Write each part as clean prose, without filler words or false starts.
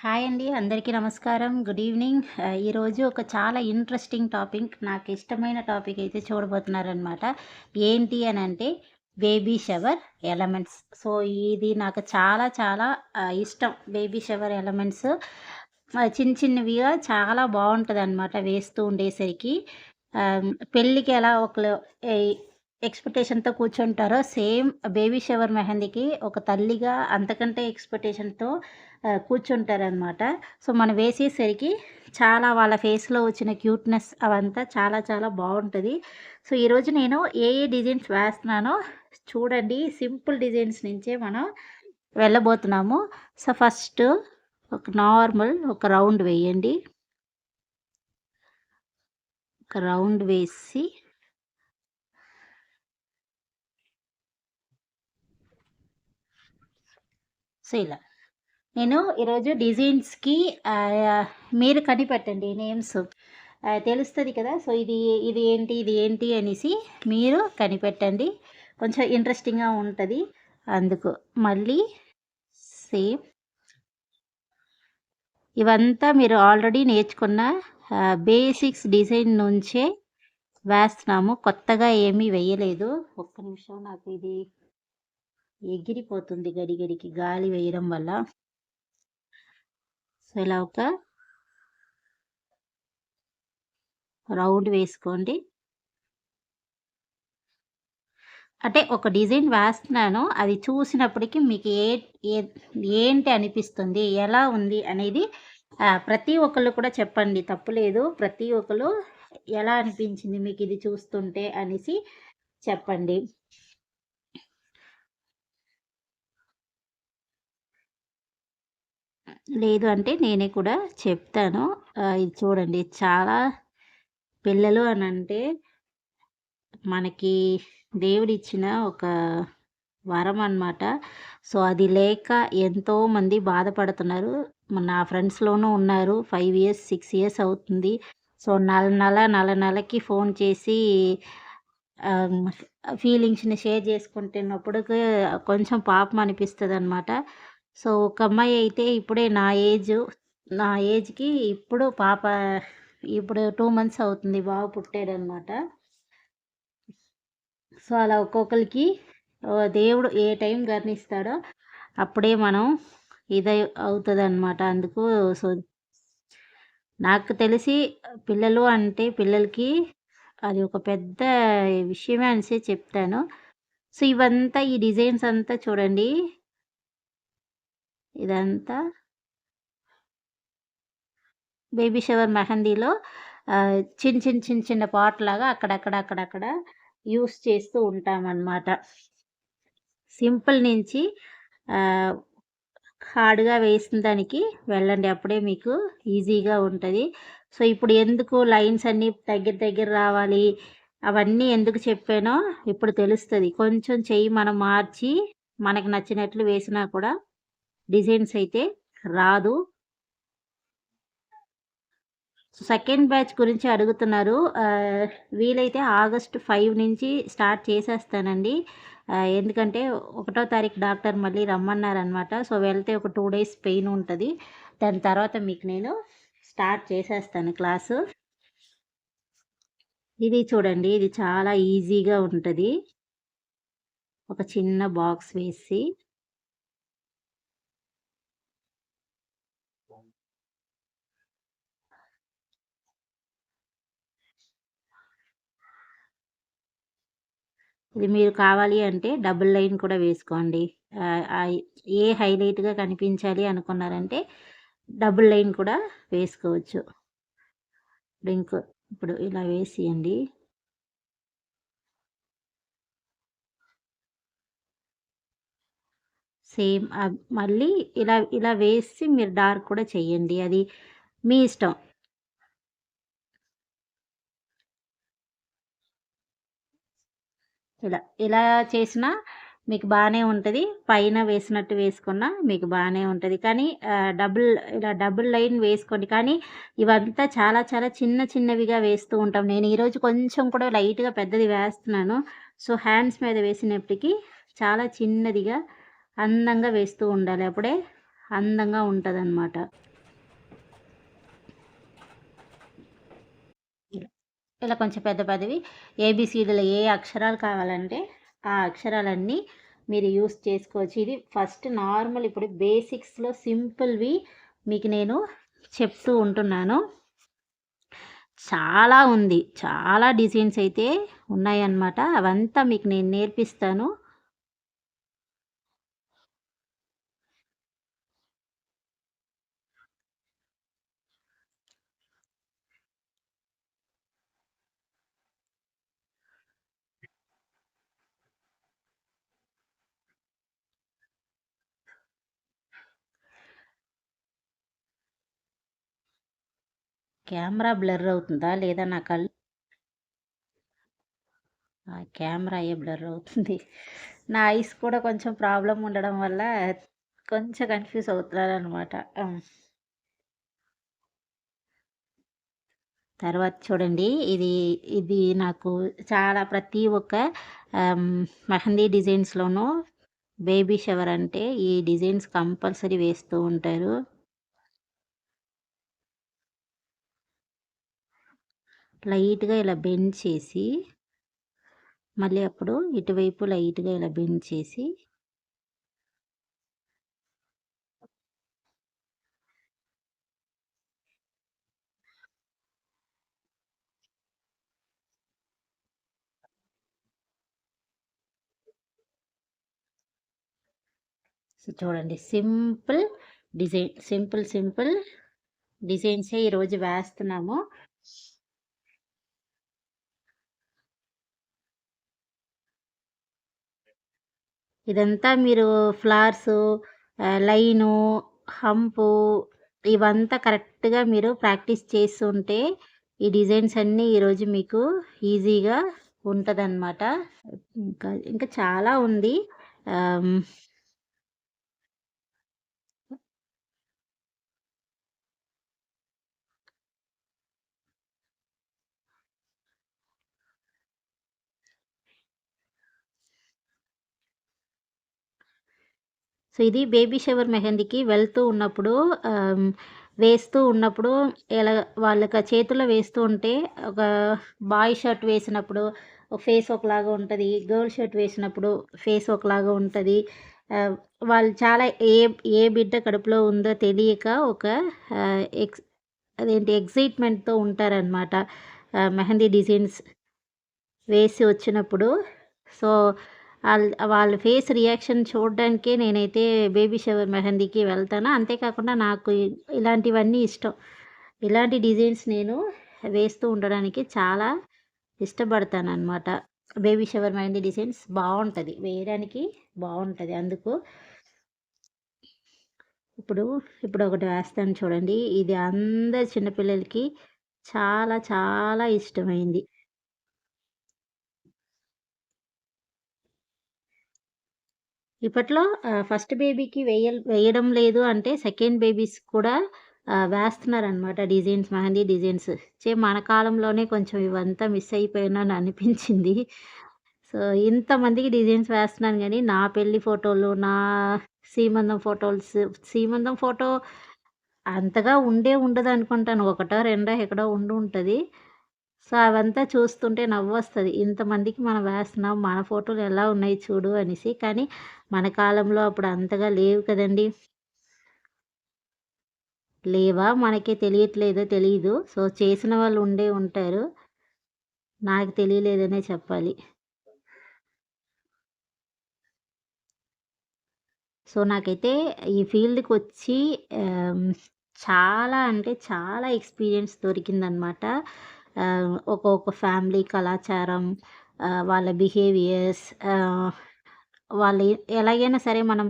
Hi అండి. అందరికీ నమస్కారం. Good evening. ఈరోజు ఒక చాలా ఇంట్రెస్టింగ్ టాపిక్, నాకు ఇష్టమైన టాపిక్ అయితే చూడబోతున్నారనమాట. ఏంటి అనంటే బేబీ షవర్ ఎలమెంట్స్. సో, ఇది నాకు చాలా చాలా ఇష్టం. బేబీ షవర్ ఎలమెంట్స్ చిన్న చిన్నవిగా చాలా బావుంటదనమాట వేస్తూ ఉండేసరికి. పెళ్ళికి ఎలా ఒకళ్ళు ఎ ఎక్స్‌పెక్టేషన్‌తో కూర్చుంటారో, సేమ్ బేబీ షవర్ మెహందీకి ఒక తల్లిగా అంతకంటే ఎక్స్‌పెక్టేషన్‌తో కూర్చుంటారనమాట. సో, మనం వేసేసరికి చాలా వాళ్ళ ఫేస్‌లో వచ్చిన క్యూట్‌నెస్ అవంతా చాలా చాలా బావుంటది. సో, ఈరోజు నేను ఏ ఏ డిజైన్స్ వేస్తున్నానో చూడండి. సింపుల్ డిజైన్స్ నుంచే మనం వెళ్ళబోతున్నాము. సో, ఫస్ట్ ఒక నార్మల్ ఒక రౌండ్ వేయండి. ఒక రౌండ్ వేసి సో, ఇలా. నేను ఈరోజు డిజైన్స్‌కి మీరు కనిపెట్టండి నేమ్స్. తెలుస్తది కదా! సో, ఇది ఏంటి, ఇది ఏంటి అనేసి మీరు కనిపెట్టండి. కొంచెం ఇంట్రెస్టింగ్‌గా ఉంటది. అందుకు. మళ్ళీ సేమ్ ఇవంతా మీరు ఆల్రెడీ నేర్చుకున్న బేసిక్స్ డిజైన్ నుంచే వేస్తున్నాము. కొత్తగా ఏమీ వేయలేదు. ఒక్క నిమిషం, నాకు ఇది ఎగిరిపోతుంది గడిగడికి గాలి వేయడం వల్ల. సో, ఇలా ఒక రౌండ్ వేసుకోండి. అంటే ఒక డిజైన్ వేస్తున్నాను. అది చూసినప్పటికి మీకు ఏ ఏంటి అనిపిస్తుంది? ఎలా ఉంది? అనేది ప్రతి ఒక్కళ్ళు కూడా చెప్పండి. తప్పులేదు. ప్రతి ఒక్కళ్ళు ఎలా అనిపించింది మీకిది చూస్తుంటే అనేసి చెప్పండి. లేదు అంటే నేనే కూడా చెప్తాను. ఇది చూడండి, చాలా పిల్లలు అనంటే మనకి దేవుడిచ్చిన ఒక వరం అనమాట. సో, అది లేక ఎంతోమంది బాధపడుతున్నారు. నా ఫ్రెండ్స్‌లోనూ ఉన్నారు. 5 ఇయర్స్, 6 ఇయర్స్ అవుతుంది. సో, నెలకి ఫోన్ చేసి ఆహ్, ఫీలింగ్స్‌ని షేర్ చేసుకుంటున్నప్పటికి కొంచెం పాపం అనిపిస్తదనమాట. సో, ఒక అమ్మాయి అయితే ఇప్పుడే నా ఏజ్‌కి ఇప్పుడు పాప ఇప్పుడు 2 మంత్స్ అవుతుంది. బాబు పుట్టాడనమాట. సో, అలా ఒక్కొక్కళ్ళకి దేవుడు ఏ టైం గర్నిస్తాడో అప్పుడే మనం అవుతదనమాట. అందుకు సో, నాకు తెలిసి పిల్లలు అంటే పిల్లలకి అది ఒక పెద్ద విషయమే అనేసి చెప్తాను. సో, ఇవంతా ఈ డిజైన్స్ అంతా చూడండి. ఇదంతా బేబీ షవర్ మెహందీలో చిన్న పార్ట్‌లాగా అక్కడక్కడ యూజ్ చేస్తూ ఉంటామనమాట. సింపుల్ నుంచి ఆహ్, హార్డ్‌గా వేసిన దానికి వెళ్ళండి. అప్పుడే మీకు ఈజీగా ఉంటది. సో, ఇప్పుడు ఎందుకు లైన్స్ అన్నీ దగ్గర రావాలి, అవన్నీ ఎందుకు చెప్పానో ఇప్పుడు తెలుస్తది. కొంచెం చెయ్యి మనం మార్చి మనకు నచ్చినట్లు వేసినా కూడా డిజైన్స్ అయితే రాదు. సెకండ్ బ్యాచ్ గురించి అడుగుతున్నారు. వీలైతే ఆగస్ట్ 5 నుంచి స్టార్ట్ చేసేస్తానండి. ఎందుకంటే, ఒకటో తారీఖు డాక్టర్ మళ్ళీ రమ్మన్నారనమాట. సో, వెళ్తే ఒక 2 డేస్ పెయిన్ ఉంటది. దాని తర్వాత మీకు నేను స్టార్ట్ చేసేస్తాను క్లాసు. ఇది చూడండి, ఇది చాలా ఈజీగా ఉంటది. ఒక చిన్న బాక్స్ వేసి ఇది మీరు కావాలి అంటే డబుల్ లైన్ కూడా వేసుకోండి. ఆహ్, ఆహ్, ఏ హైలైట్‌గా కనిపించాలి అనుకున్నారంటే డబుల్ లైన్ కూడా వేసుకోవచ్చు. ఇప్పుడు ఇలా వేసియండి. సేమ్ మళ్ళీ ఇలా వేసి మీరు డార్క్ కూడా చెయ్యండి. అది మీ ఇష్టం. ఇలా చేసినా మీకు బానే ఉంటది. పైన వేసినట్టు వేసుకున్నా మీకు బానే ఉంటది. కానీ డబుల్ లైన్ వేసుకోండి. కానీ ఇవంతా చాలా చాలా చిన్నవిగా వేస్తూ ఉంటాం. నేను ఈరోజు కొంచెం కూడా లైట్‌గా పెద్దది వేస్తున్నాను. సో, హ్యాండ్స్ మీద వేసినప్పటికి చాలా చిన్నదిగా అందంగా వేస్తూ ఉండాలి. అప్పుడే అందంగా ఉంటదనమాట. ఇలా కొంచెం పెద్ద పెద్దవి ఏబీసీడీలో ఏ అక్షరాలు కావాలంటే ఆ అక్షరాలన్నీ మీరు యూస్ చేసుకోవచ్చు. ఇది ఫస్ట్ నార్మల్ ఇప్పుడు బేసిక్స్‌లో సింపుల్‌వి మీకు నేను చెప్తూ ఉంటున్నాను. చాలా ఉంది. చాలా డిజైన్స్ అయితే ఉన్నాయన్నమాట. అవంతా మీకు నేను నేర్పిస్తాను. కెమెరా బ్లర్ అవుతుందా? లేదా నా కెమెరాయే బ్లర్ అవుతుంది. నా ఐస్ కూడా కొంచెం ప్రాబ్లమ్ ఉండడం వల్ల కొంచెం కన్‌ఫ్యూజ్ అవుతున్నాననమాట. తర్వాత చూడండి ఇది నాకు చాలా ప్రతి ఒక్క ఆహ్, మెహందీ డిజైన్స్‌లోనూ బేబీ షవర్ అంటే ఈ డిజైన్స్ కంపల్సరీ వేస్తూ ఉంటారు. లైట్‌గా ఇలా బెండ్ చేసి, మళ్ళీ అప్పుడు ఇటువైపు లైట్‌గా ఇలా బెండ్ చేసి సో, చూడండి సింపుల్ డిజైన్సే ఈరోజు వేస్తున్నాము. ఇదంతా మీరు ఫ్లవర్సు, లైను, హంపు ఇవంతా కరెక్ట్‌గా మీరు ప్రాక్టీస్ చేస్తుంటే, ఈ డిజైన్స్ అన్నీ ఈరోజు మీకు ఈజీగా ఉంటదనమాట. ఇంకా చాలా ఉంది. ఆహ్, సో, ఇది బేబీ షవర్ మెహందీకి వెళ్తూ ఉన్నప్పుడు ఆహ్, వేస్తూ ఉన్నప్పుడు ఎలా వాళ్ళకి ఆ చేతుల్లో వేస్తూ ఉంటే ఒక బాయ్ షర్ట్ వేసినప్పుడు ఫేస్ ఒకలాగా ఉంటది. గర్ల్ షర్ట్ వేసినప్పుడు ఫేస్ ఒకలాగా ఉంటది. ఆహ్, వాళ్ళు చాలా ఏ బిడ్డ కడుపులో ఉందో తెలియక ఒక ఆహ్, ఎక్స్ అదేంటి ఎక్సైట్‌మెంట్‌తో ఉంటారనమాట. మెహందీ డిజైన్స్ వేసి వచ్చినప్పుడు. సో, వాళ్ళ ఫేస్ రియాక్షన్ చూడడానికే నేనైతే బేబీ షవర్ మెహందీకి వెళ్తాను. అంతేకాకుండా నాకు ఇలాంటివన్నీ ఇష్టం. ఇలాంటి డిజైన్స్ నేను వేస్తూ ఉండడానికి చాలా ఇష్టపడతాననమాట. బేబీ షవర్ మెహందీ డిజైన్స్ బావుంటది. వేయడానికి బావుంటది. అందుకు ఇప్పుడు ఇప్పుడొకటి వేస్తాను చూడండి. ఇది అందరి చిన్న పిల్లలకి చాలా చాలా ఇష్టమైంది. ఇప్పట్లో ఫస్ట్ బేబీకి వేయడం లేదు అంటే సెకండ్ బేబీస్ కూడా వేస్తున్నారనమాట డిజైన్స్, మెహందీ డిజైన్స్. మన కాలంలోనే కొంచెం ఇవంతా మిస్ అయిపోయానని అనిపించింది. సో, ఇంతమందికి డిజైన్స్ వేస్తున్నాను గానీ, నా పెళ్లి ఫోటోలు, నా సీమంతం ఫోటో అంతగా ఉండదనుకుంటాను. ఒకటో, రెండో ఎక్కడో ఉండుంటది. సో, అవంతా చూస్తుంటే నవ్వొస్తది. ఇంతమందికి మనం వేస్తున్నాం. మన ఫోటోలు ఎలా ఉన్నాయి చూడు అనేసి. కానీ మన కాలంలో అప్పుడు అంతగా లేవు కదండీ! లేవా? మనకే తెలియట్లేదో తెలీదు. సో, చేసిన వాళ్ళు ఉండే ఉంటారు. నాకు తెలియలేదనే చెప్పాలి. సో, నాకైతే ఈ ఫీల్డ్‌కొచ్చి ఆహ్, చాలా అంటే చాలా ఎక్స్‌పీరియన్స్ దొరికిందనమాట. ఒక్కొక్క ఫ్యామిలీ కళాచారం, వాళ్ళ బిహేవియర్స్ వాళ్ళు ఎలాగైనా సరే మనం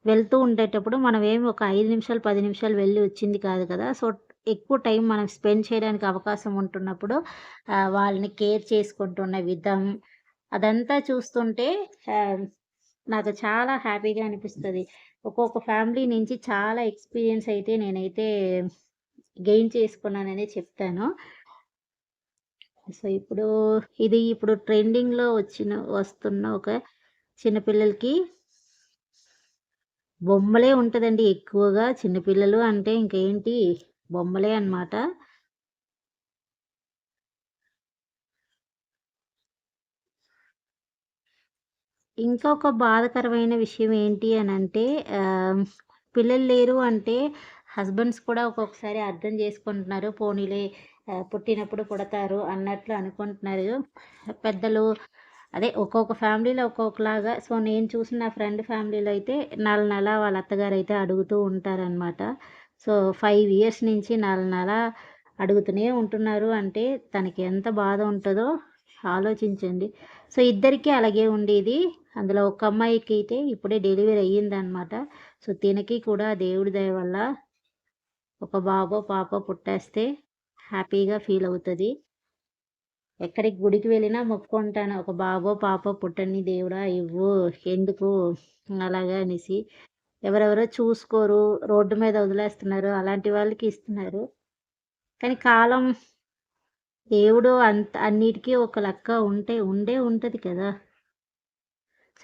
వెళ్తూ ఉండేటప్పుడు మనమేమి ఒక 5 నిమిషాలు, 10 నిమిషాలు వెళ్లి వచ్చింది కాదు కదా! సో, ఎక్కువ టైం మనం స్పెండ్ చేయడానికి అవకాశం ఉంటున్నప్పుడు వాళ్ళని కేర్ చేసుకుంటున్న విధం అదంతా చూస్తుంటే ఆహ్, నాకు చాలా హ్యాపీగా అనిపిస్తది. ఒక్కొక్క ఫ్యామిలీ నుంచి చాలా ఎక్స్‌పీరియన్స్ అయితే నేనైతే గెయిన్ చేసుకున్నాననే చెప్తాను. సో, ఇప్పుడు ట్రెండింగ్‌లో వస్తున్న ఒక చిన్న పిల్లలకి బొమ్మలే ఉంటదండి ఎక్కువగా. చిన్న పిల్లలు అంటే ఇంకేంటి బొమ్మలే అన్నమాట. ఇంకొక బాధాకరమైన విషయం ఏంటి అనంటే పిల్లలు లేరు అంటే హస్బెండ్స్ కూడా ఒక్కొక్కసారి అర్థం చేసుకుంటున్నారు. పోనీలే పుట్టినప్పుడు పుడతారు అన్నట్లు అనుకుంటున్నారు. పెద్దలు అదే ఒక్కొక్క ఫ్యామిలీలో ఒక్కొక్కలాగా. సో, నేను చూసిన నా ఫ్రెండ్ ఫ్యామిలీలో అయితే నెల నెల వాళ్ళ అత్తగారైతే అడుగుతూ ఉంటారనమాట. సో, 5 ఇయర్స్ నుంచి నెల నెల అడుగుతూనే ఉంటున్నారు అంటే తనకి ఎంత బాధ ఉంటదో ఆలోచించండి. సో, ఇద్దరికీ అలాగే ఉండేది. అందులో ఒక అమ్మాయికి అయితే ఇప్పుడే డెలివరీ అయ్యిందనమాట. సో, తినకి కూడా దేవుడి దయ వల్ల ఒక బాబో, పాపో పుట్టేస్తే హ్యాపీగా ఫీల్ అవుతది. ఎక్కడికి గుడికి వెళ్ళినా మొక్కుకుంటాను. ఒక బాబో, పాపో పుట్టని దేవుడా ఇవ్వు. ఎందుకు అలాగా అనేసి. ఎవరెవరో చూసుకోరు. రోడ్డు మీద వదిలేస్తున్నారు. అలాంటి వాళ్ళకి ఇస్తున్నారు. కానీ కాలం దేవుడు అన్నిటికి ఒక లెక్క ఉండే ఉంటది కదా!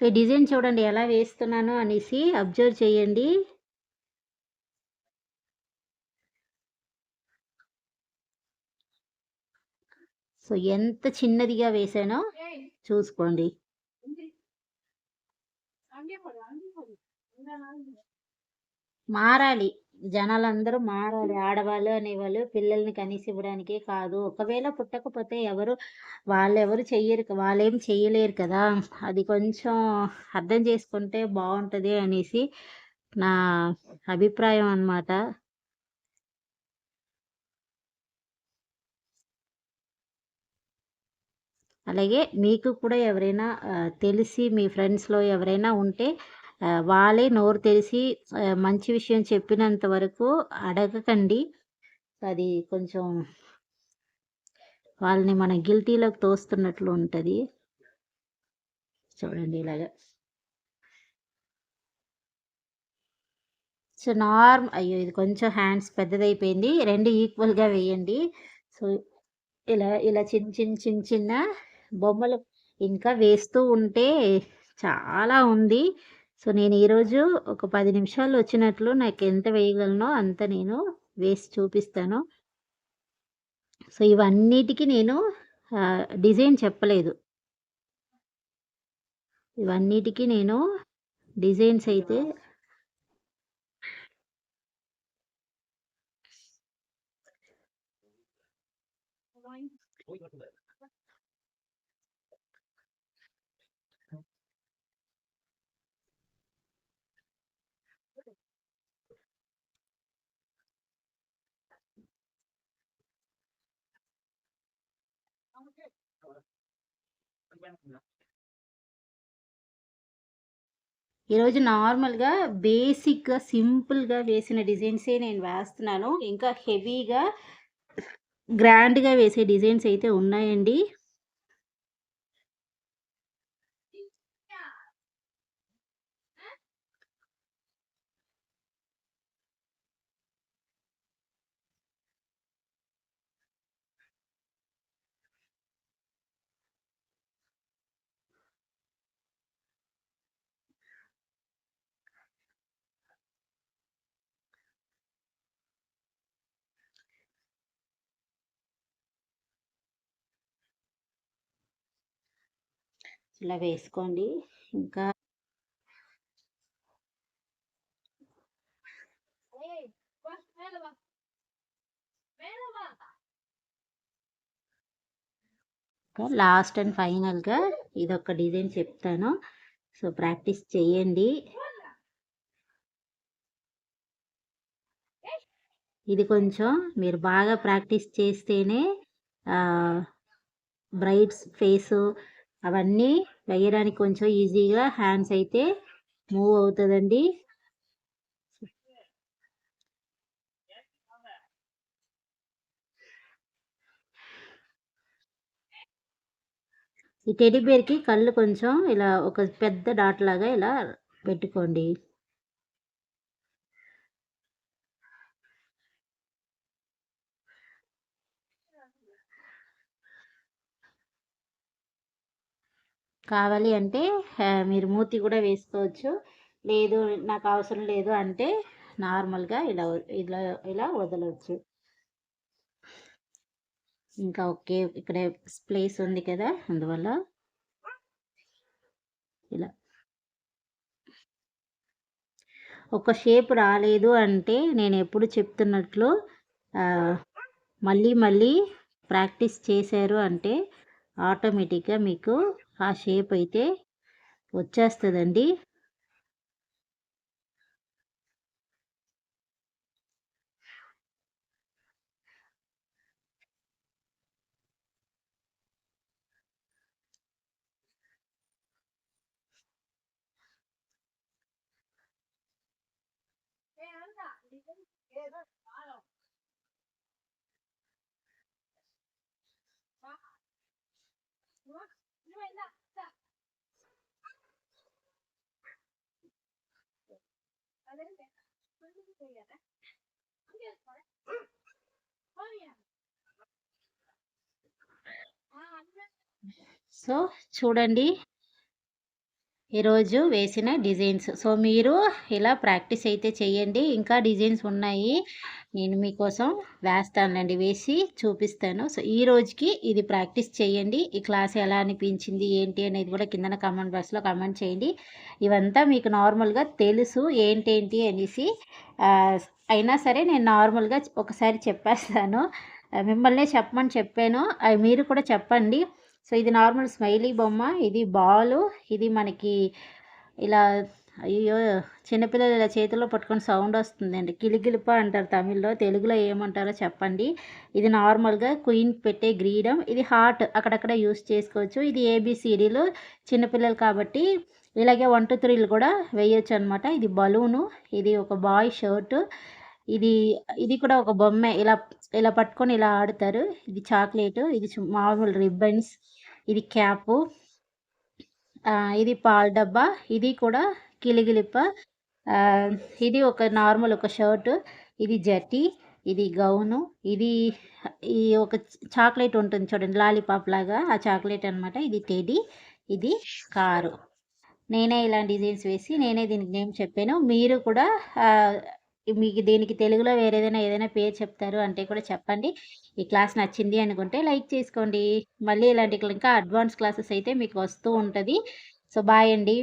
సో, ఈ డిజైన్ చూడండి ఎలా వేస్తున్నానో అనేసి అబ్జర్వ్ చేయండి. సో, ఎంత చిన్నదిగా వేశానో చూసుకోండి. మారాలి. జనాలందరూ మారాలి. ఆడవాళ్ళు అనేవాళ్ళు పిల్లల్ని కనీసివ్వడానికే కాదు. ఒకవేళ పుట్టకపోతే వాళ్ళెవరు చెయ్యరు. వాళ్ళేం చెయ్యలేరు కదా! అది కొంచెం అర్థం చేసుకుంటే బావుంటది అనేసి నా అభిప్రాయం అన్నమాట. అలాగే మీకు కూడా ఎవరైనా తెలిసి మీ ఫ్రెండ్స్‌లో ఎవరైనా ఉంటే వాళ్ళే నోరు తెరిసి మంచి విషయం చెప్పినంత వరకు అడగకండి. అది కొంచెం వాళ్ళని మనం గిల్టీలోకి తోస్తున్నట్లు ఉంటది. చూడండి ఇలాగ. సో, అయ్యో! ఇది కొంచెం హ్యాండ్స్ పెద్దదయిపోయింది. 2 ఈక్వల్‌గా వేయండి. సో, ఇలా చిన్న బొమ్మలు ఇంకా వేస్తూ ఉంటే చాలా ఉంది. సో, నేను ఈరోజు ఒక 10 నిమిషాల్లో వచ్చినట్లు నాకెంత వేయగలనో అంత నేను వేసి చూపిస్తాను. సో, ఇవన్నిటికి నేను డిజైన్ చెప్పలేదు. ఇవన్నిటికి నేను డిజైన్స్ అయితే ఈరోజు నార్మల్‌గా బేసిక్‌గా, సింపుల్‌గా వేసిన డిజైన్సే నేను వేస్తున్నాను. ఇంకా హెవీగా, గ్రాండ్‌గా వేసే డిజైన్స్ అయితే ఉన్నాయండి. ఇలా వేసుకోండి. ఇంకా లాస్ట్ అండ్ ఫైనల్‌గా ఇదొక డిజైన్ చెప్తాను. సో, ప్రాక్టీస్ చేయండి. ఇది కొంచెం మీరు బాగా ప్రాక్టీస్ చేస్తేనే ఆహ్, బ్రైడ్స్ ఫేసు అవన్నీ వేయడానికి కొంచెం ఈజీగా హ్యాండ్స్ అయితే మూవ్ అవుతదండి. ఈ టెడ్డీ బేర్‌కి కళ్ళు కొంచెం ఇలా ఒక పెద్ద డాట్ లాగా ఇలా పెట్టుకోండి. కావాలి అంటే మీరు మూతి కూడా వేసుకోవచ్చు. లేదు నాకు అవసరం లేదు అంటే నార్మల్‌గా ఇలా ఇలా వదలొచ్చు. ఇంకా ఓకే. ఇక్కడ ప్లేస్ ఉంది కదా! అందువల్ల ఇలా. ఒక షేప్ రాలేదు అంటే నేనెప్పుడు చెప్తున్నట్లు మళ్ళీ మళ్ళీ ప్రాక్టీస్ చేశారు అంటే ఆటోమేటిక్‌గా మీకు ఆ షేప్ అయితే వచ్చేస్తదండి. సో, చూడండి ఈరోజు వేసిన డిజైన్స్. సో, మీరు ఇలా ప్రాక్టీస్ అయితే చేయండి. ఇంకా డిజైన్స్ ఉన్నాయి. నేను మీకోసం వేస్తానులెండి. వేసి చూపిస్తాను. సో, ఈ రోజుకి ఇది ప్రాక్టీస్ చేయండి. ఈ క్లాస్ ఎలా అనిపించింది, ఏంటి అనేది కూడా కిందన కామెంట్ బాక్స్‌లో కామెంట్ చేయండి. ఇవంతా మీకు నార్మల్‌గా తెలుసు ఏంటేంటి అనేసి. అయినా సరే నేను నార్మల్‌గా ఒకసారి చెప్పేస్తాను. మిమ్మల్నే చెప్పమని చెప్పాను. అవి మీరు కూడా చెప్పండి. సో, ఇది నార్మల్ స్మైలీ బొమ్మ. ఇది బాలు. ఇది మనకి ఇలా అయ్యయ్యో! చిన్నపిల్లలు ఇలా చేతుల్లో పట్టుకొని సౌండొస్తుందండి. కిలికిలిప అంటారు తమిళ్‌లో. తెలుగులో ఏమంటారో చెప్పండి. ఇది నార్మల్‌గా క్వీన్ పెట్టే గ్రీడం. ఇది హార్ట్ అక్కడక్కడ యూజ్ చేసుకోవచ్చు. ఇది ఏబీసీడీలు చిన్నపిల్లలు కాబట్టి ఇలాగే 1, 2, 3లు కూడా వేయొచ్చనమాట. ఇది బలూను. ఇది ఒక బాయ్ షర్టు. ఇది ఇది కూడా ఒక బొమ్మే. ఇలా ఇలా పట్టుకొని ఇలా ఆడుతారు. ఇది చాక్లేటు. ఇది మామూలు రిబ్బన్స్. ఇది క్యాపు. ఇది పాల డబ్బా. ఇది కూడా కిలిగిలిప. ఆహ్, ఇది ఒక నార్మల్ ఒక షర్టు. ఇది జెర్టీ. ఇది గౌను. ఇది ఈ ఒక చాక్లేట్ ఉంటుంది చూడండి లాలీపాప్ లాగా ఆ చాక్లేట్ అనమాట. ఇది టెడ్డీ. ఇది కారు. నేనే ఇలాంటి డిజైన్స్ వేసి నేనే దీనికి నేమ్ చెప్పాను. మీరు కూడా ఆహ్, మీకు దీనికి తెలుగులో ఏదైనా పేరు చెప్తారు అంటే కూడా చెప్పండి. ఈ క్లాస్ నచ్చింది అనుకుంటే లైక్ చేసుకోండి. మళ్ళీ ఇలాంటి ఇంకా అడ్వాన్స్ క్లాసెస్ అయితే మీకు వస్తూ ఉంటది. సో, బాయ్ అండి.